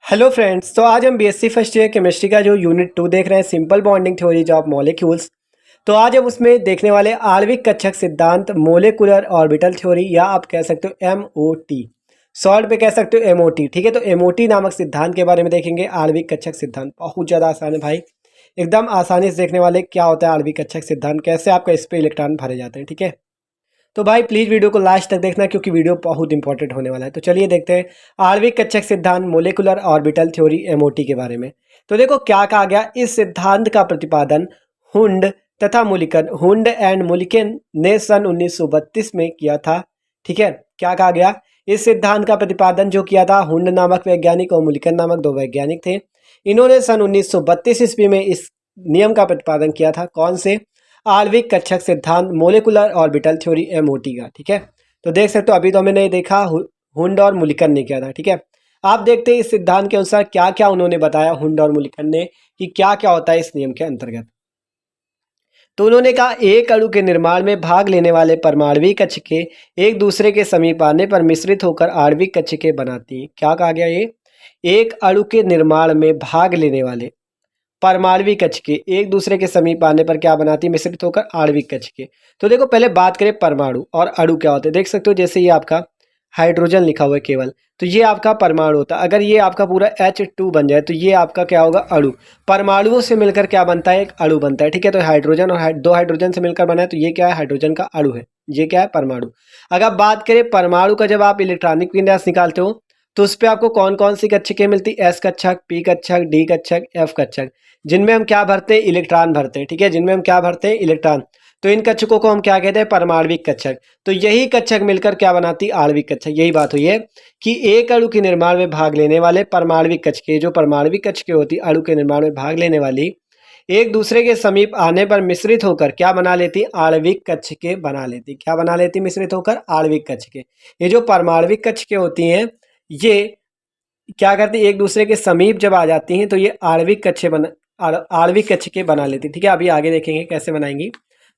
Hello friends, तो आज हम बीएससी फर्स्ट ईयर केमिस्ट्री का जो यूनिट 2 देख रहे हैं, simple bonding theories of molecules. तो आज हम उसमें देखने वाले आणविक कक्षक सिद्धांत, मोलिकुलर ऑर्बिटल थ्योरी, या आप कह सकते हो एमओटी, शॉर्ट पे कह सकते हो एमओटी। ठीक है, तो एमओटी नामक सिद्धांत के बारे में देखेंगे। आणविक कक्षक सिद्धांत बहुत ज़्यादा आसान है भाई, एकदम आसानी से देखने वाले क्या होता है आणविक कक्षक सिद्धांत, कैसे आपका इस पे इलेक्ट्रॉन भरे जाते हैं। ठीक है, तो भाई प्लीज़ वीडियो को लास्ट तक देखना क्योंकि वीडियो बहुत इंपॉर्टेंट होने वाला है। तो चलिए देखते हैं आणविक कक्षक सिद्धांत, मोलिकुलर ऑर्बिटल थ्योरी, एमओटी के बारे में। तो देखो क्या कहा गया, इस सिद्धांत का प्रतिपादन हुंड तथा मुलिकन, हुंड एंड मुलिकन ने सन 1932 में किया था। ठीक है, क्या कहा गया, इस सिद्धांत का प्रतिपादन जो किया था हुंड नामक वैज्ञानिक और मुलिकन नामक दो वैज्ञानिक थे। इन्होंने सन 1932 ईस्वी में इस नियम का प्रतिपादन किया था। कौन से? आणविक कक्षक सिद्धांत, मोलिकुलर ऑर्बिटल थ्योरी, एमओटी का। ठीक है, तो देख सकते हो अभी तो हमने देखा हुंड और मुलिकन ने किया था। ठीक है, आप देखते हैं इस सिद्धांत के अनुसार क्या क्या उन्होंने बताया हुंड और मुलिकन ने, कि क्या क्या होता है इस नियम के अंतर्गत। तो उन्होंने कहा एक अणु के निर्माण में भाग लेने वाले परमाणविक कक्षके एक दूसरे के समीप आने पर मिश्रित होकर आणविक कक्षके बनाती हैं। क्या कहा गया, ये एक अणु के निर्माण में भाग लेने वाले परमाणविक कक्षके एक दूसरे के समीप आने पर क्या बनाती है, मिश्रित होकर आणविक कक्षके। तो देखो पहले बात करें परमाणु और अणु क्या होते हैं। देख सकते हो जैसे ये आपका हाइड्रोजन लिखा हुआ है केवल, तो ये आपका परमाणु होता है। अगर ये आपका पूरा H2 बन जाए तो ये आपका क्या होगा, अणु। परमाणुओं से मिलकर क्या बनता है, एक अणु बनता है। ठीक है, तो हाइड्रोजन और दो हाइड्रोजन से मिलकर बना है, तो ये क्या है, हाइड्रोजन का अणु है। ये क्या है, परमाणु। अगर बात करें परमाणु का, जब आप इलेक्ट्रॉनिक विन्यास निकालते हो तो उस पर आपको कौन कौन सी कक्षकें मिलती, एस कक्षक, पी कक्षक, डी कक्षक, एफ कक्षक, जिनमें हम क्या भरते हैं, इलेक्ट्रॉन भरते हैं। ठीक है, जिनमें हम क्या भरते हैं, इलेक्ट्रॉन। तो इन कक्षकों को हम क्या कहते हैं, परमाणविक कक्षक। तो यही कक्षक मिलकर क्या बनाती, आणविक कक्षक। यही बात हुई है कि एक अणु के निर्माण में भाग लेने वाले परमाणविक कक्षके, जो परमाणविक कक्षके होती अणु के निर्माण में भाग लेने वाली, एक दूसरे के समीप आने पर मिश्रित होकर क्या बना लेती, आणविक कक्षके बना लेती। क्या बना लेती, मिश्रित होकर आणविक कक्षके। ये जो परमाणविक कक्षके होती हैं, ये क्या करती, एक दूसरे के समीप जब आ जाती हैं तो ये आणविक कक्षके बना लेती। ठीक है, अभी आगे देखेंगे कैसे बनाएंगी।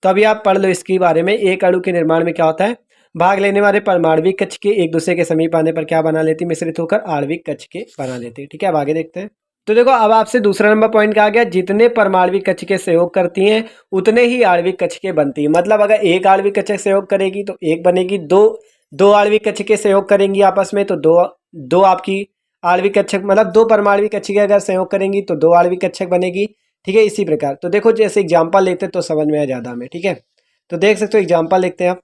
तो अभी आप पढ़ लो इसके बारे में। एक अणु के निर्माण में क्या होता है, भाग लेने वाले परमाणविक कक्षके एक दूसरे के समीप आने पर क्या बना लेती, मिश्रित होकर आणविक कक्षके बना लेती। ठीक है, अब आगे देखते हैं। तो देखो अब आपसे दूसरा नंबर पॉइंट कहा गया, जितने परमाणविक कक्षके सहयोग करती हैं उतने ही आणविक कक्षके बनती है। मतलब अगर एक आणविक कक्षक सहयोग करेगी तो एक बनेगी, दो आणविक कक्षके सहयोग करेंगी आपस में तो दो आपकी आणविक कक्षक, मतलब दो परमाणविक कक्षकें अगर सहयोग करेंगी तो दो आणविक कक्षक बनेगी। ठीक है, इसी प्रकार। तो देखो जैसे एग्जांपल लेते हैं तो समझ में आ ज़्यादा हमें। ठीक है, तो देख सकते हो एग्जांपल लिखते हैं आप।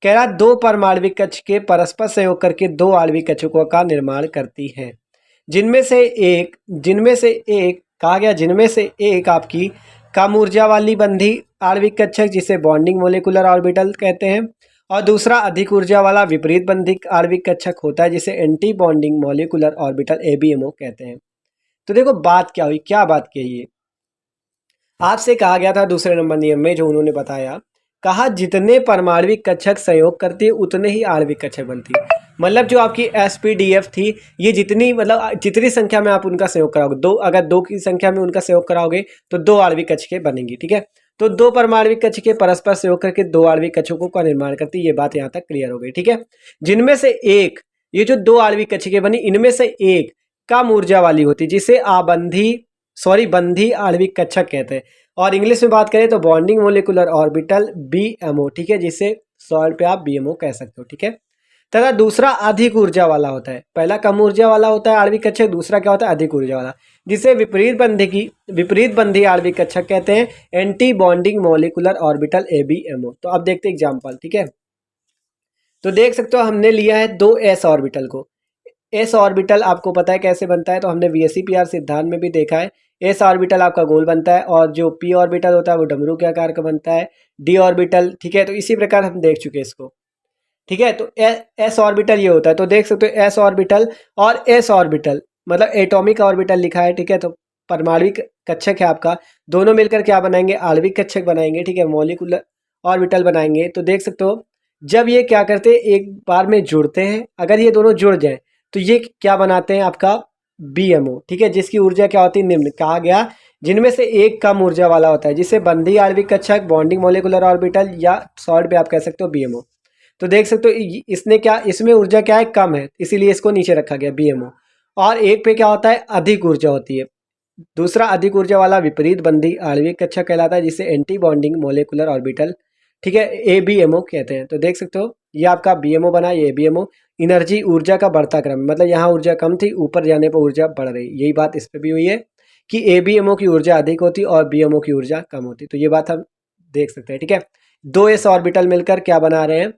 कह रहा दो परमाणविक कक्षकें परस्पर सहयोग करके दो आणविक कक्षकों का निर्माण करती हैं, जिनमें से एक कहा गया, जिनमें से एक आपकी कम ऊर्जा वाली बंधी आणविक कक्षक जिसे बॉन्डिंग मोलिकुलर ऑर्बिटल कहते हैं, और दूसरा अधिक ऊर्जा वाला विपरीत बंधी आणविक कक्षक होता है जिसे anti bonding molecular orbital ABMO कहते हैं। तो देखो बात क्या हुई, क्या बात कही है, आपसे कहा गया था दूसरे नंबर नियम में जो उन्होंने बताया, कहा जितने परमाणविक कक्षक सहयोग करती है उतने ही आणविक कक्षक बनती है। मतलब जो आपकी एसपीडीएफ थी, ये जितनी मतलब जितनी संख्या में आप उनका सहयोग कराओगे, दो अगर दो की संख्या में उनका सहयोग कराओगे तो दो आणविक कक्षकें बनेंगी। ठीक है, तो दो परमाणविक कक्षकें परस्पर सहयोग करके दो आणविक कक्षकों का निर्माण करती है। ये बात यहाँ तक क्लियर हो गई। ठीक है, जिनमें से एक, ये जो दो आणविक कक्षकें बनी, इनमें से एक कम ऊर्जा वाली होती जिसे बंधी आणविक कक्षक कहते हैं, और इंग्लिश में बात करें तो बॉन्डिंग मोलिकुलर ऑर्बिटल बीएमओ। ठीक है, जिसे सॉल्ट पे आप बीएमओ कह सकते हो। ठीक है, तथा दूसरा अधिक ऊर्जा वाला होता है। पहला कम ऊर्जा वाला होता है आणविक कक्षक, दूसरा क्या होता है, अधिक ऊर्जा वाला, जिसे विपरीत बंधी आणविक कक्षक कहते हैं, anti bonding molecular orbital ABMO. तो अब देखते हैं एग्जाम्पल। ठीक है, तो देख सकते हो हमने लिया है दो एस ऑर्बिटल को। एस ऑर्बिटल आपको पता है कैसे बनता है, तो हमने वीएससीपीआर सिद्धांत में भी देखा है। एस ऑर्बिटल आपका गोल बनता है और जो पी ऑर्बिटल होता है वो डमरू के आकार का बनता है, डी ऑर्बिटल। ठीक है, तो इसी प्रकार हम देख चुके हैं इसको। ठीक है, तो एस ऑर्बिटल ये होता है। तो देख सकते हो एस ऑर्बिटल और एस ऑर्बिटल, मतलब एटॉमिक ऑर्बिटल लिखा है। ठीक है, तो परमाणविक कक्षक है आपका, दोनों मिलकर क्या बनाएंगे, आणविक कक्षक बनाएंगे। ठीक है, मॉलिक्यूलर ऑर्बिटल बनाएंगे। तो देख सकते हो जब ये क्या करते हैं, एक बार में जुड़ते हैं, अगर ये दोनों जुड़ जाए तो ये क्या बनाते हैं, आपका बीएमओ। ठीक है, जिसकी ऊर्जा क्या होती है, निम्न। कहा गया जिनमें से एक कम ऊर्जा वाला होता है जिसे बंधी आणविक कक्षक, बॉन्डिंग मोलिकुलर ऑर्बिटल, या शॉर्ट पे आप कह सकते हो बीएमओ। तो देख सकते हो इसने क्या, इसमें ऊर्जा क्या है, कम है, इसीलिए इसको नीचे रखा गया बीएमओ। और एक पे क्या होता है, अधिक ऊर्जा होती है। दूसरा अधिक ऊर्जा वाला विपरीत बंधी आणविक कक्षक कहलाता है, जिसे एंटी बॉन्डिंग मोलिकुलर ऑर्बिटल, ठीक है, ABMO कहते हैं। तो देख सकते हो ये आपका BMO बना, ये ABMO। एनर्जी ऊर्जा का बढ़ता क्रम, मतलब यहाँ ऊर्जा कम थी, ऊपर जाने पर ऊर्जा बढ़ रही, यही बात इस पे भी हुई है कि ABMO की ऊर्जा अधिक होती और BMO की ऊर्जा कम होती। तो ये बात हम देख सकते हैं, ठीक है। दो s ऑर्बिटल मिलकर क्या बना रहे हैं,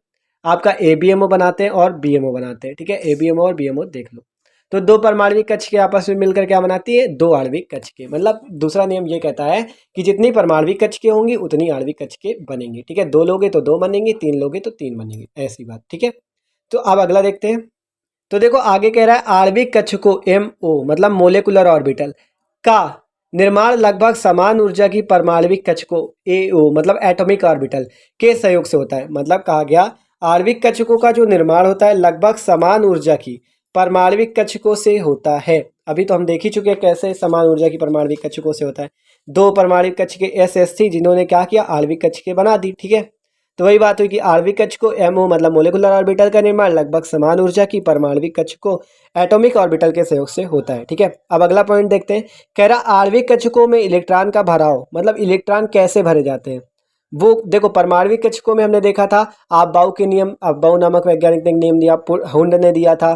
आपका ABMO बनाते हैं और BMO बनाते हैं, ठीक है। ABMO और BMO देख लो। तो दो परमाणविक कक्षकें आपस में मिलकर क्या बनाती है, दो आणविक कक्षकें। मतलब दूसरा नियम ये कहता है कि जितनी परमाणविक कक्षकें होंगी उतनी आणविक कक्षकें बनेंगी, ठीक है। दो लोगे तो दो बनेंगी, तीन लोगे तो तीन बनेंगी, ऐसी बात, ठीक है। तो अब अगला देखते हैं। तो देखो आगे कह रहा है आणविक कक्षकों MO मतलब मोलेकुलर ऑर्बिटल का निर्माण लगभग समान ऊर्जा की परमाणविक कक्षकों AO मतलब एटॉमिक ऑर्बिटल के सहयोग से होता है। मतलब कहा गया आणविक कक्षकों का जो निर्माण होता है लगभग समान ऊर्जा की परमाणविक कक्षकों से होता है। अभी तो हम देख ही चुके हैं कैसे समान ऊर्जा की परमाणविक कक्षकों से होता है। दो परमाणविक कक्षकें SS थी जिन्होंने क्या किया, आणविक कक्षकें बना दी, ठीक है। तो वही बात हुई कि आणविक कक्षकों MO मतलब मोलिकुलर ऑर्बिटल का निर्माण लगभग समान ऊर्जा की परमाणविक कक्षकों एटॉमिक ऑर्बिटल के सहयोग से होता है, ठीक है। अब अगला पॉइंट देखते हैं। कह रहा आणविक कक्षकों में इलेक्ट्रॉन का भराव, मतलब इलेक्ट्रॉन कैसे भरे जाते हैं। वो देखो परमाणविक कक्षकों में हमने देखा था आपबाउ के नियम, आपबाउ नामक वैज्ञानिक ने नियम दिया, हुंड ने दिया था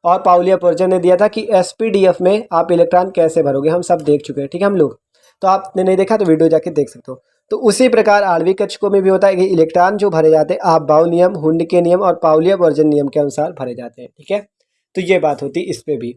और पाउलिया-पोर्जर ने दिया था कि SPDF में आप इलेक्ट्रॉन कैसे भरोगे, हम सब देख चुके हैं, ठीक है हम लोग। तो आपने नहीं देखा तो वीडियो जाके देख सकते हो। तो उसी प्रकार आणविक कक्षकों में भी होता है कि इलेक्ट्रॉन जो भरे जाते हैं आपबाउ नियम, हुंड के नियम और पाउलिया-पोर्जर नियम के अनुसार भरे जाते हैं, ठीक है। तो ये बात होती है इस पे भी,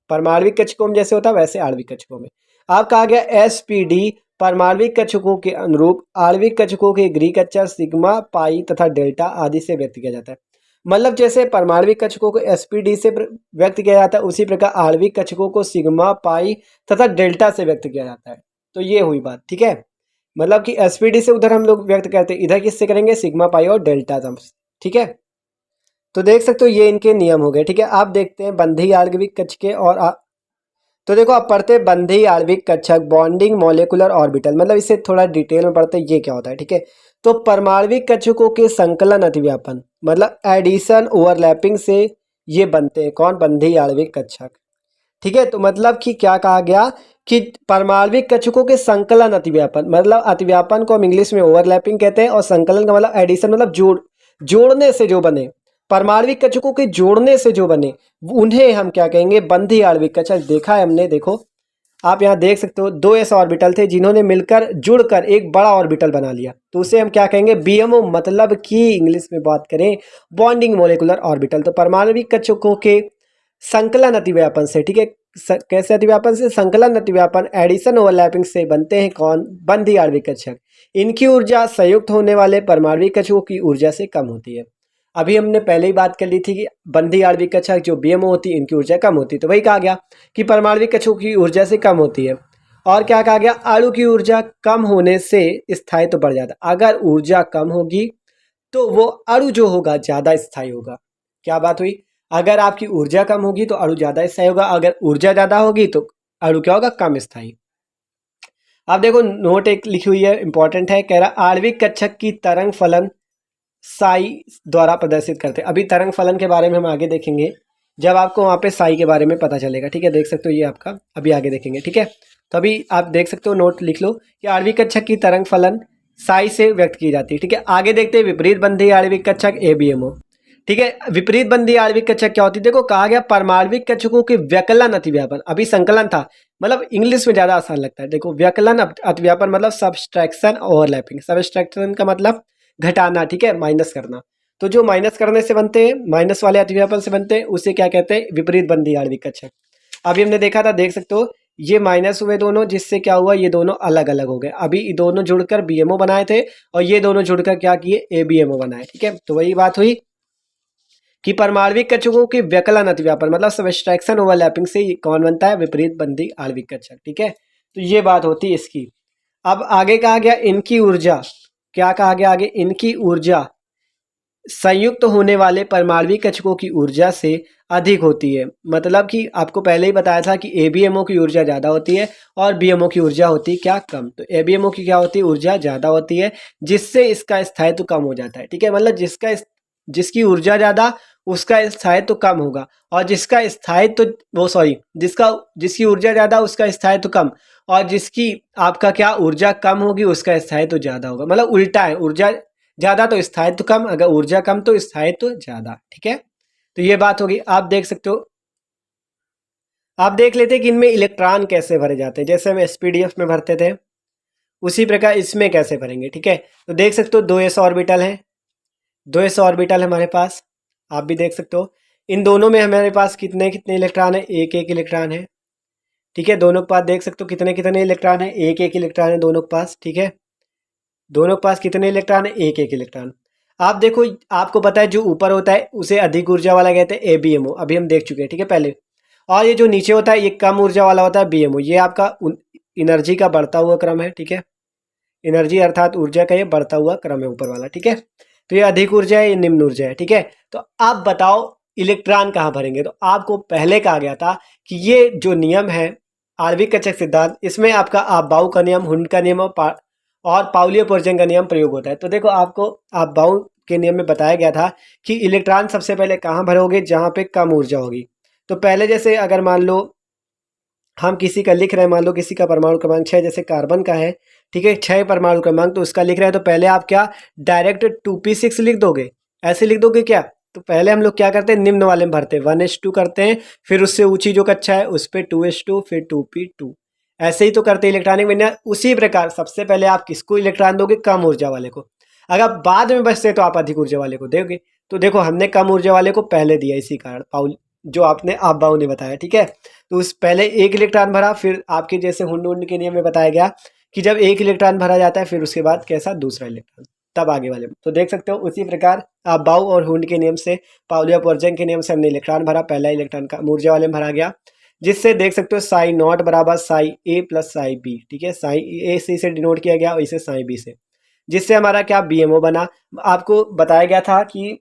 परमाणविक कक्षकों में जैसे होता है वैसे आणविक कक्षकों में। अब कहा गया SPD परमाणविक कक्षकों के अनुरूप आणविक कक्षकों के ग्रीक अक्षर सिग्मा, पाई तथा डेल्टा आदि से व्यक्त किया जाता है। मतलब जैसे परमाणविक कक्षकों को SPD से व्यक्त किया जाता है उसी प्रकार आणविक कक्षकों को सिग्मा, पाई तथा डेल्टा से व्यक्त किया जाता है। तो ये हुई बात, ठीक है। मतलब कि SPD से उधर हम लोग व्यक्त करते हैं, इधर किससे करेंगे, सिग्मा, पाई और डेल्टा, ठीक है। तो देख सकते हो ये इनके नियम हो गए, ठीक है। आप देखते हैं बंधी आणविक कक्षकें और तो देखो आप पढ़ते हैं बंधी आणविक कक्षक बॉन्डिंग मॉलिक्यूलर ऑर्बिटल, मतलब इसे थोड़ा डिटेल में पढ़ते हैं ये क्या होता है, ठीक है। तो परमाणविक कक्षकों के संकलन अतिव्यापन मतलब एडिशन ओवरलैपिंग से ये बनते हैं, कौन, बंधी आणविक कक्षक, ठीक है। तो मतलब कि क्या कहा गया कि परमाणविक कक्षकों के संकलन अतिव्यापन, मतलब अतिव्यापन को हम इंग्लिश में ओवरलैपिंग कहते हैं और संकलन का मतलब एडिशन मतलब जोड़ने से जो बने, परमाणविक कक्षकों के जोड़ने से जो बने उन्हें हम क्या कहेंगे, बंधी आणविक कक्षक। देखा है हमने, देखो आप यहाँ देख सकते हो दो s ऑर्बिटल थे जिन्होंने मिलकर जुड़कर एक बड़ा ऑर्बिटल बना लिया, तो उसे हम क्या कहेंगे, BMO मतलब कि इंग्लिश में बात करें बॉन्डिंग मोलिकुलर ऑर्बिटल। तो परमाणविक कक्षकों के संकलन अतिव्यापन से, ठीक है, कैसे अतिव्यापन से, संकलन अतिव्यापन एडिशन ओवरलैपिंग से बनते हैं कौन, बंधी आणविक कक्षक। इनकी ऊर्जा संयुक्त होने वाले परमाणविक कक्षकों की ऊर्जा से कम होती है। अभी हमने पहले ही बात कर ली थी कि बंधी आणविक कक्षक जो BMO होती है इनकी ऊर्जा कम होती है, तो वही कहा गया कि परमाणविक कक्षकों की ऊर्जा से कम होती है। और क्या कहा गया, अणु की ऊर्जा कम होने से स्थायित्व बढ़ जाता है। अगर ऊर्जा कम होगी तो वो अणु जो होगा ज़्यादा स्थायी होगा। क्या बात हुई, अगर आपकी ऊर्जा कम होगी तो अणु ज़्यादा स्थायी होगा, अगर ऊर्जा ज़्यादा होगी तो अणु क्या होगा, कम स्थायी। अब देखो नोट एक लिखी हुई है, इंपॉर्टेंट है, कह रहा आणविक कक्षक की तरंग फलन साई द्वारा प्रदर्शित करते हैं। अभी तरंग फलन के बारे में हम आगे देखेंगे जब आपको वहाँ पे साई के बारे में पता चलेगा, ठीक है। देख सकते हो ये आपका अभी आगे देखेंगे, ठीक है। तो अभी आप देख सकते हो, नोट लिख लो कि आणविक कक्षक की तरंग फलन साई से व्यक्त की जाती है, ठीक है। आगे देखते हैं विपरीत बंधी आणविक कक्षक ABMO, ठीक है। विपरीत बंधी आणविक कक्षक क्या होती है, देखो कहा गया परमाणविक कक्षकों के व्यकलन अतिव्यापन, अभी संकलन था, मतलब इंग्लिश में ज़्यादा आसान लगता है। देखो व्यकलन अतिव्यापन मतलब सबस्ट्रैक्शन ओवरलैपिंग, सबस्ट्रैक्शन का मतलब घटाना, ठीक है, माइनस करना। तो जो माइनस करने से बनते हैं, माइनस वाले अतिव्यापन से बनते हैं, उसे क्या कहते हैं, विपरीत बंधी आणविक कक्षक। अभी हमने देखा था, देख सकते हो ये माइनस हुए दोनों, जिससे क्या हुआ, ये दोनों अलग अलग हो गए। अभी ये दोनों जुड़कर BMO बनाए थे और ये दोनों जुड़कर क्या किए, ABMO बनाए, ठीक है। तो वही बात हुई कि परमाणविक कक्षकों के व्यकलन अतिव्यापन मतलब सबस्ट्रैक्शन ओवरलैपिंग से कौन बनता है, विपरीत बंधी आणविक कक्षक, ठीक है। तो ये बात होती है इसकी। अब आगे कहा गया इनकी ऊर्जा, क्या कहा गया आगे, इनकी ऊर्जा संयुक्त होने वाले परमाणविक कक्षकों की ऊर्जा से अधिक होती है। मतलब कि आपको पहले ही बताया था कि ABMO की ऊर्जा ज़्यादा होती है और BMO की ऊर्जा होती है क्या, कम। तो ABMO की क्या होती है, ऊर्जा ज़्यादा होती है, जिससे इसका स्थायित्व कम हो जाता है, ठीक है। मतलब जिसकी ऊर्जा ज़्यादा उसका स्थायित्व कम होगा, और जिसका स्थायित्व जिसकी ऊर्जा ज़्यादा उसका स्थायित्व कम, और जिसकी आपका क्या ऊर्जा कम होगी उसका स्थायित्व ज़्यादा होगा। मतलब उल्टा है, ऊर्जा ज़्यादा तो स्थायित्व कम, अगर ऊर्जा कम तो स्थायित्व ज़्यादा। ठीक है, तो ये बात होगी। आप देख सकते हो, आप देख लेते हैं कि इनमें इलेक्ट्रॉन कैसे भरे जाते हैं। जैसे हम एसपीडीएफ में भरते थे उसी प्रकार इसमें कैसे भरेंगे। ठीक है, तो देख सकते हो 2s ऑर्बिटल है, 2s ऑर्बिटल हमारे पास, आप भी देख सकते हो। इन दोनों में हमारे पास कितने कितने इलेक्ट्रॉन है, एक एक इलेक्ट्रॉन है। ठीक है, दोनों के पास देख सकते हो कितने कितने इलेक्ट्रॉन है, एक एक इलेक्ट्रॉन है दोनों के पास। ठीक है, दोनों के पास कितने इलेक्ट्रॉन है, एक एक इलेक्ट्रॉन। आप देखो, आपको पता है जो ऊपर होता है उसे अधिक ऊर्जा वाला कहते हैं ABMO, अभी हम देख चुके हैं। ठीक है पहले, और ये जो नीचे होता है ये कम ऊर्जा वाला होता है BMO। ये आपका एनर्जी का बढ़ता हुआ क्रम है। ठीक है, एनर्जी अर्थात ऊर्जा का ये बढ़ता हुआ क्रम है ऊपर वाला। ठीक है, तो ये अधिक ऊर्जा है, ये निम्न ऊर्जा है। ठीक है, तो आप बताओ इलेक्ट्रॉन कहाँ भरेंगे। तो आपको पहले कहा गया था कि ये जो नियम है आणविक कक्षक सिद्धांत, इसमें आपका आपबाउ का नियम, हुंड का नियम और पाउली पोर्जन का नियम प्रयोग होता है। तो देखो, आपको आपबाउ के नियम में बताया गया था कि इलेक्ट्रॉन सबसे पहले कहाँ भरोगे, जहाँ पे कम ऊर्जा होगी। तो पहले जैसे अगर मान लो हम किसी का लिख रहे हैं, मान लो किसी का परमाणु क्रमांक 6 जैसे कार्बन का है। ठीक है, 6 परमाणु क्रमांक, तो उसका लिख रहे हैं तो पहले आप क्या डायरेक्ट 2p6 लिख दोगे, ऐसे लिख दोगे क्या। तो पहले हम लोग क्या करते हैं, निम्न वाले में भरते हैं, 1s2 करते हैं, फिर उससे ऊंची जो कक्षा है उस पर 2s2, फिर 2p2, ऐसे ही तो करते हैं इलेक्ट्रॉनिक विन्यास। उसी प्रकार सबसे पहले आप किसको इलेक्ट्रॉन दोगे, कम ऊर्जा वाले को। अगर बाद में बचते तो आप अधिक ऊर्जा वाले को दोगे। तो देखो, हमने कम ऊर्जा वाले को पहले दिया, इसी कारण पाउल जो आपने आपबाउ ने बताया। ठीक है, तो उस पहले एक इलेक्ट्रॉन भरा, फिर आपके जैसे हुंड के नियम में बताया गया कि जब एक इलेक्ट्रॉन भरा जाता है फिर उसके बाद कैसा दूसरा इलेक्ट्रॉन, तब आगे वाले। तो देख सकते हो उसी प्रकार आपबाउ और हुंड के नियम से, पाउली और पोर्जन के नियम से हमने इलेक्ट्रॉन भरा, पहला इलेक्ट्रॉन का ऊर्जा वाले में भरा गया, जिससे देख सकते हो साई नॉट बराबर साई ए प्लस साई बी। ठीक है, साई ए से डिनोट किया गया और इसे साई बी से, जिससे हमारा क्या BMO बना। आपको बताया गया था कि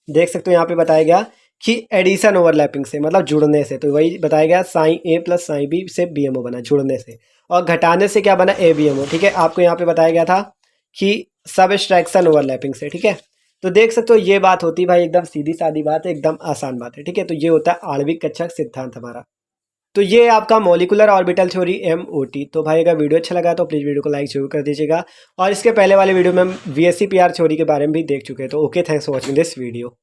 देख सकते हो यहाँ पे बताया गया कि एडिशन ओवरलैपिंग से, मतलब जुड़ने से, तो वही बताया गया साई ए प्लस साई बी से BMO बना जुड़ने से, और घटाने से क्या बना ABMO। ठीक है, आपको यहाँ पे बताया गया था कि सबस्ट्रैक्शन ओवरलैपिंग से। ठीक है, तो देख सकते हो ये बात होती भाई, एकदम सीधी सादी बात है, एकदम आसान बात है। ठीक है, तो ये होता है आणविक कक्षक सिद्धांत हमारा। तो ये आपका मॉलिकुलर ऑर्बिटल थ्योरी MOT। तो भाई अगर वीडियो अच्छा लगा तो प्लीज़ वीडियो को लाइक जरूर कर दीजिएगा, और इसके पहले वाले वीडियो में हम VSEPR थ्योरी के बारे में भी देख चुके हैं। तो okay, thanks for watching this video.